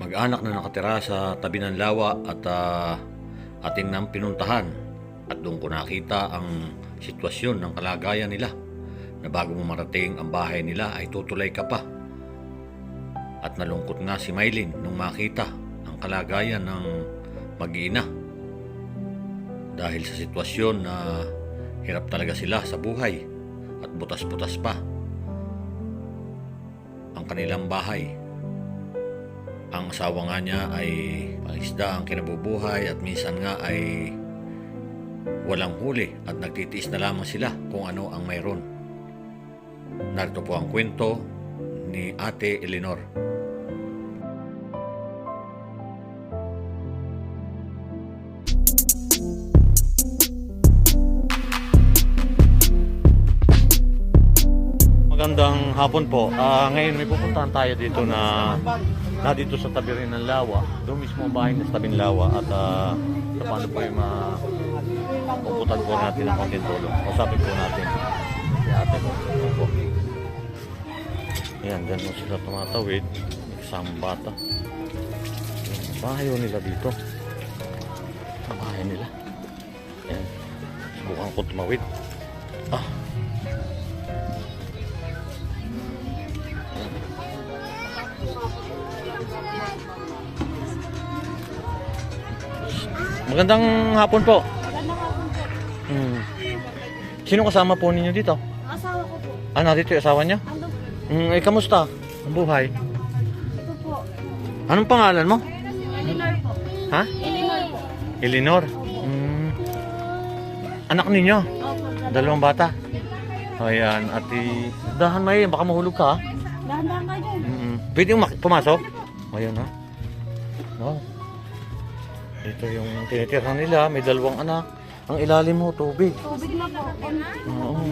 Mag-anak na nakatira sa tabi ng lawa at atin nang pinuntahan at doon ko nakita ang sitwasyon ng kalagayan nila na bago mo marating ang bahay nila ay tutulay ka pa. At nalungkot nga si Mylene nung makita ang kalagayan ng mag-iina dahil sa sitwasyon na hirap talaga sila sa buhay at butas-butas pa ang kanilang bahay. Ang asawa nga niya ay pangisda ang kinabubuhay at minsan nga ay walang huli at nagtitiis na lamang sila kung ano ang mayroon. Narito po ang kwento ni Ate Eleanor. Magandang hapon po. Ngayon may pupuntahan tayo dito na dito sa tabi rin ng lawa. Doon mismo ang bahay na sa tabing lawa at sa paano po yung pupuntahan po natin ang konting tulong. Usapin po natin si ate po. Ayan, dyan mo sila tumatawid. Isang bata. Bahay nila dito. Ang bahay nila. Ayan. Subukan ko tumawid. Magandang hapon po. Magandang hapon po. Sino kasama po ninyo dito? Asawa ko po. Dito yung asawa niya? Ando. Kamusta? Ang buhay? Ito po. Anong pangalan mo? Eleanor po. Ha? Eleanor po. Eleanor? Anak ninyo? Opo. Dalawang bata? Ayan, ati. Dahan may, baka mahulog ka ha? Dahan-dahan kayo dyan. Pwede yung pumasok? Ayan ha? Wow. Ito yung tinitirhan nila, may dalawang anak. Ang ilalim mo, tubig. Tubig na po. Oo.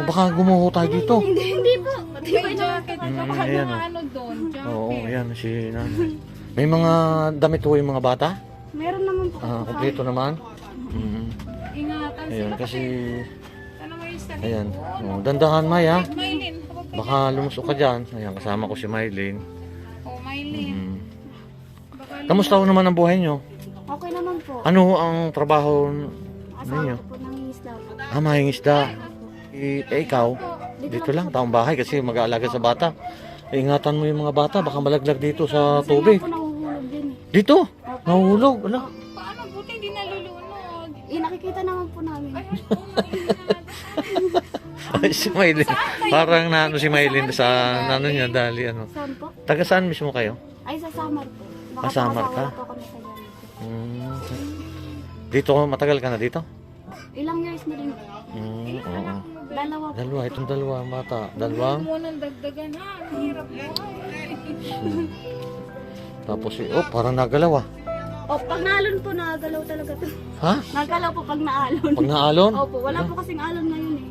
Baka gumuho tayo dito. Hindi po. Pati ba jacket? Baka Ayan mga o. ano doon, Oo, jacket. ayan si nanay. May mga damit ho yung mga bata? Meron naman po. Kompleto naman. Ingatan Ayan, sila kasi... Ano mo yung sakit? Ayan. Dandahan, May ha? Maylin. Baka lumusok ka dyan. Ayan, kasama ko si Mylene. Oh, Maylin. Baka Kamusta ho naman ang buhay nyo? Okay naman po. Ano ho ang trabaho Asawa ninyo? ko po nangingisda po. Mahingisda. Ikaw, dito lang, taong bahay kasi mag-aalaga sa bata. Ingatan mo yung mga bata, baka malaglag dito sa tubig. Kasi nga po nahuhulog din eh. Dito, nahulog. Ala. paano buti hindi nalulunod? Nakikita naman po namin. Ay, si Mylene. Parang naano si Mylene sa ano niya dali ano. Saan po? Taga saan mismo kayo? Ay, sa Samar po. Baka Samar ka? po kami sa ganito. Dito matagal ka na dito? Ilang years na rin po. Oo. Dalawa po. Dalawa, itong dalawa bata. Dalawang. Mo nang dagdagan ha. Ang hirap mo. Tapos parang nagalaw ah. O, pag naalon po, nagalaw talaga to. Ha? Nagalaw po pag naalon. Pag naalon? Opo, wala po kasing alon ngayon eh.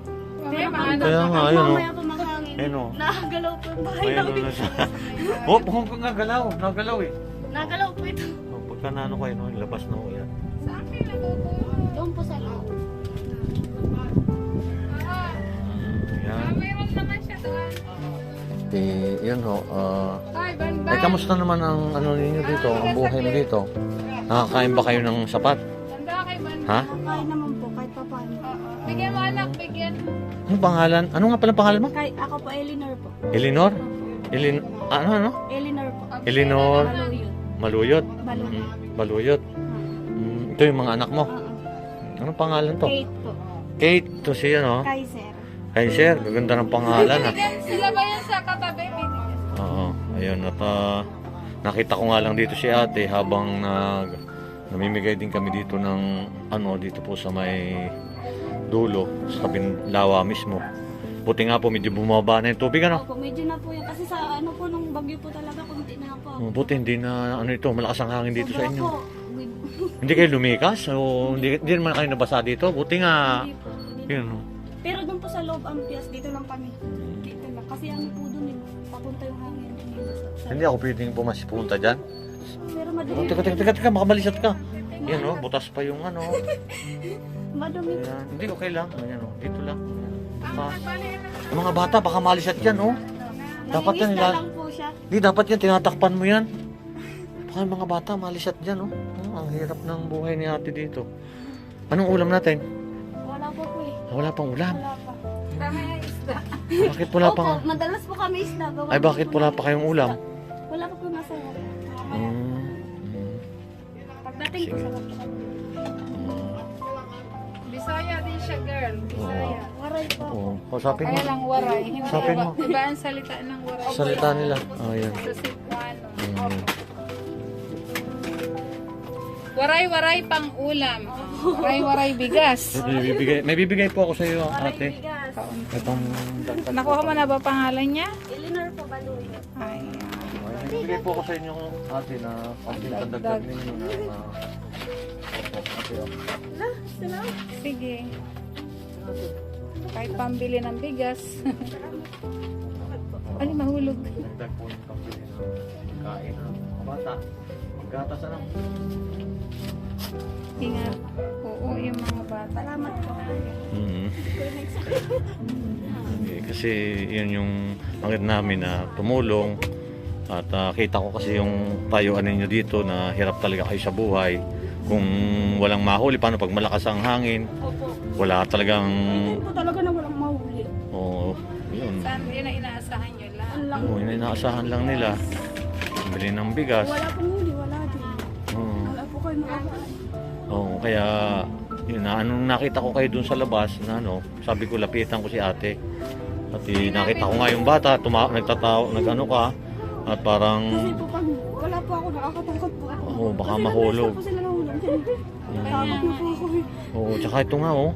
Pero pag Kaya nga, ayun, mamaya po maghangin, Ayun, oh. nakagalaw po yung bahay Ayun namin. na siya. Kung nagalaw. Nagalaw eh. Nagalaw po ito. Pagka naano kayo, labas na ho yan. Saan kayo nagugulo? Doon po sa loob. Yan. Mayroon naman siya doon. Yun ho. Ay, banban. Kamusta naman ang ano ninyo dito? Ang buhay mo dito? Nakakain ba kayo ng sapat? Tanda kay banban. Ha? Kakain naman po kahit pa paano. Bigyan mo anak, bigyan. Ano pangalan? Ano nga pala pangalan mo? Kahit ako po, Eleanor po. Eleanor? Ano? Eleanor po. Eleanor Maluyot. Maluyot? Baluyot. Baluyot. Ito yung mga anak mo. Anong pangalan to? Kate po. Kate. Ito siya, no? Kaiser. Kaiser. Gaganda ng pangalan, ha? Sila ba yan sa katabi? Bibigyan. Oo. Ayun. At nakita ko nga lang dito si ate habang namimigay din kami dito ng dito po sa may dulo sa tabing lawa mismo. Buti nga po medyo bumaba na yung tubig, ano? Opo, medyo na po yan. Kasi sa ano po, nung bagyo po talaga, kunti na po. Buti hindi na ito, malakas ang hangin dito sa Sobra inyo. po. Hindi kayo lumikas? O hindi naman kayo nabasa dito? Buti nga. Hindi po. Hindi po. Yun, no? Pero doon po sa loob ang piyas, dito lang kami. Dito lang. Kasi ano po doon eh, papunta yung hangin din dito. Hindi ako pwedeng pumunta dyan. Pero madumi. Teka, makabalisat ka. Yan, no? Butas pa yung ano. Madumi. Ayan. Hindi, okay lang. Ayan, no? Dito lang. Butas. Yung mga bata, baka malisat yan, oh. Dapat yan Nangingisda nila. lang po siya. Hindi, dapat yan, tinatakpan mo yan. Baka yung mga bata, malisat dyan, oh. Ang hirap ng buhay ni ate dito. Anong ulam natin? Wala po po eh. Wala pang ulam. Wala pa. Kami ay isda. Bakit wala Opo, pang... madalas po kami isda. Gawa Ay, po bakit po wala namin pa kayong ulam? isda. Wala pa po nasa wala. Pagdating po Sige. sa po kami. Bisaya din siya, girl. Bisaya. Waray po. Oo, kausapin mo. Kaya lang waray. Hindi Usapin mo. Iba ang salita ng waray. Salita nila. Ayan. Sa Cebuano. Mm. Waray-waray pang ulam. Waray-waray bigas. May bibigay po ako sa iyo, Waray ate. bigas. Itong Nakuha mo na ba pangalan niya? Eleanor po Baluy. Ayan. may bibigay po ako sa inyo, ate, na pagding pandagdag ninyo na ate. Wala, salamat. Sige. Kahit pambili ng bigas. Ay, mahulog. Dagdag po ng pambili ng kain ng mga bata. Maggatas na lang. Ingat. Oo, yung mga bata. Salamat po. Kasi yun yung angit namin na tumulong at kita ko kasi yung tayuan ninyo dito na hirap talaga kayo sa buhay. Kung walang mahuli, paano pag malakas ang hangin? Opo. Wala talagang... Hindi po talaga na walang mahuli. Oo, yun. Saan yun na inaasahan nyo lang? Ang lang. Oo, yun ang inaasahan lang nila. Bili ng bigas. Wala pong huli, wala din. Oo. Wala po kayo makakain. Oo, kaya yun na, anong nakita ko kayo dun sa labas na ano, sabi ko lapitan ko si ate. At nakita ko nga yung bata, nagtatawa, nag-ano ka, at parang, Kasi po pag wala po ako, nakakatakot po ako. Oo, baka Kasi mahulog. nag-stop po sila nahulog. Takot na po ako eh. oo, tsaka ito nga oh,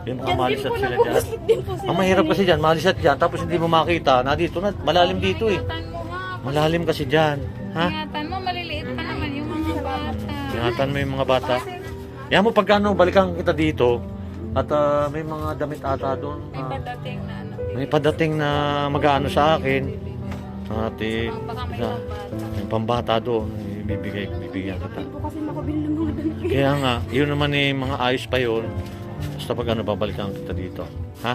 yung baka Yan din malisat po, sila dyan. nabubusit din po sila. Ang mahirap kasi dyan, malisat dyan, tapos hindi mo makita, na dito na, malalim dito eh. Ingatan mo nga. Malalim kasi dyan, ha? Ingatan mo, maliliit pa naman yung mga bata. Ingatan mo yung mga bata. Yan mo pagkano, balikan kita dito, at may mga damit ata doon. May padating na ano. May padating na mag-ano sa akin. Ate, Baka may isa, mga bata. may pambata doon, bibigyan kita. Hindi po kasi makabili ng mga damit. Kaya nga, yun naman eh, mga ayos pa yun. Basta pag ano, babalikan kita dito. Ha?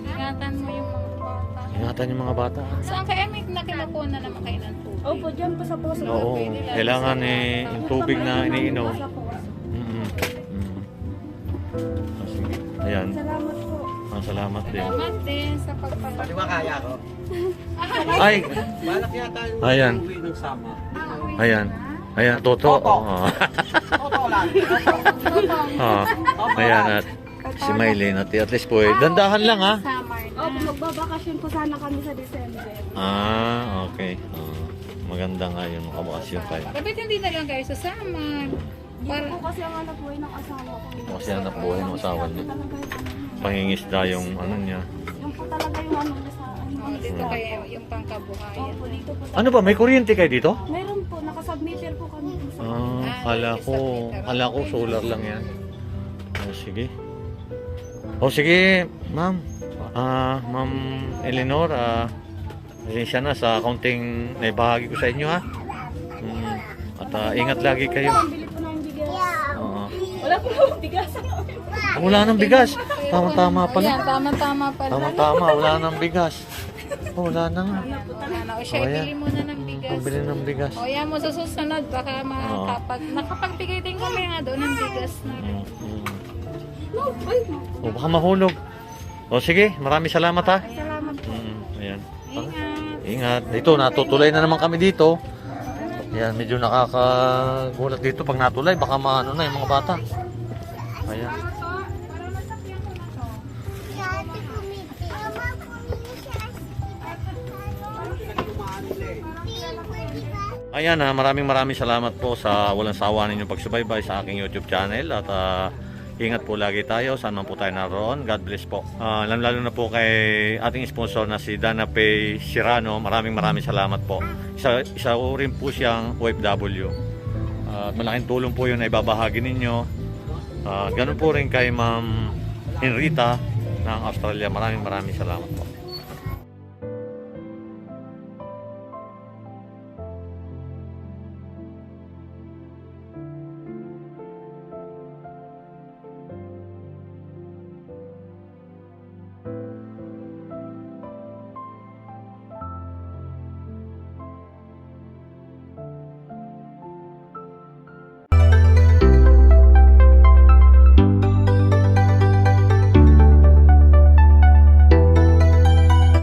Ingatan mo yung mga bata. Ingatan yung mga bata. Ha? Saan kaya may nakinukuha na naman kayo ng tubig? Opo, dyan po sa poso. Oo, kailangan eh, yung tubig na iniinom. Sa poso. Mm-mm. Sige. Ayan, Salamat po. salamat din. Salamat din sa pagpapalala. Di ba kaya ko? Ay, Balak yata yung Ayan. uwi ng sama. ayan. Ayan, Toto. Oo. Totoo lang. Ah, ayan at si Maylene at least po eh. Dandahan lang ha. Summer na. Opo, magbabakasyon po sana kami sa December. Ah, okay. Maganda nga yung makabakasyon kayo. Bakit hindi na lang kayo sa summer? Dito po kasi ang anak buhay ng asawa ko. Kasi anak buhay ng asawa niya. Talaga yung ano niya. Pangingisda yung ano niya. Yung po talaga yung ano niya sa ano. Oh, dito kayo yung pangkabuhayan. Opo, dito po. Ano ba, may kuryente kayo dito? Meron po, nakasubmitter po kami dun sa Kala ko solar lang yan. Sige. Sige, ma'am. Ma'am Eleanor, pasensya na sa kaunting naibahagi ko sa inyo ha. At ingat lagi kayo. Bili po ng bigas. Oo. Wala po ng bigas. Wala nang bigas. Tama-tama pala. Ayan, tama-tama pala. Tama-tama, wala nang bigas. Wala na nga. Ano, o siya, Oh, ayan. ibili mo na ng bigas. Pambili ng bigas. O yan mo sa susunod, baka nakapagbigay din kami nga doon ng bigas na. No, ay, Baka mahulog. Sige, maraming salamat ha. salamat po. Ayan. Ingat. Ingat. Ito, natutulay na naman kami dito. Ayan, medyo nakakagulat dito. Pag natulay, baka maano na yung mga bata. Ayan. Ayan maraming salamat po sa walang sawa ninyong pagsubaybay sa aking YouTube channel at ingat po lagi tayo saan man po tayo naroon. God bless po. Lalo na po kay ating sponsor na si Dana Pay Sirano. Maraming salamat po. Isa rin po siyang OFW. At malaking tulong po yun na ibabahagi ninyo. Ganun po rin kay Ma'am Henrita ng Australia. Maraming salamat po.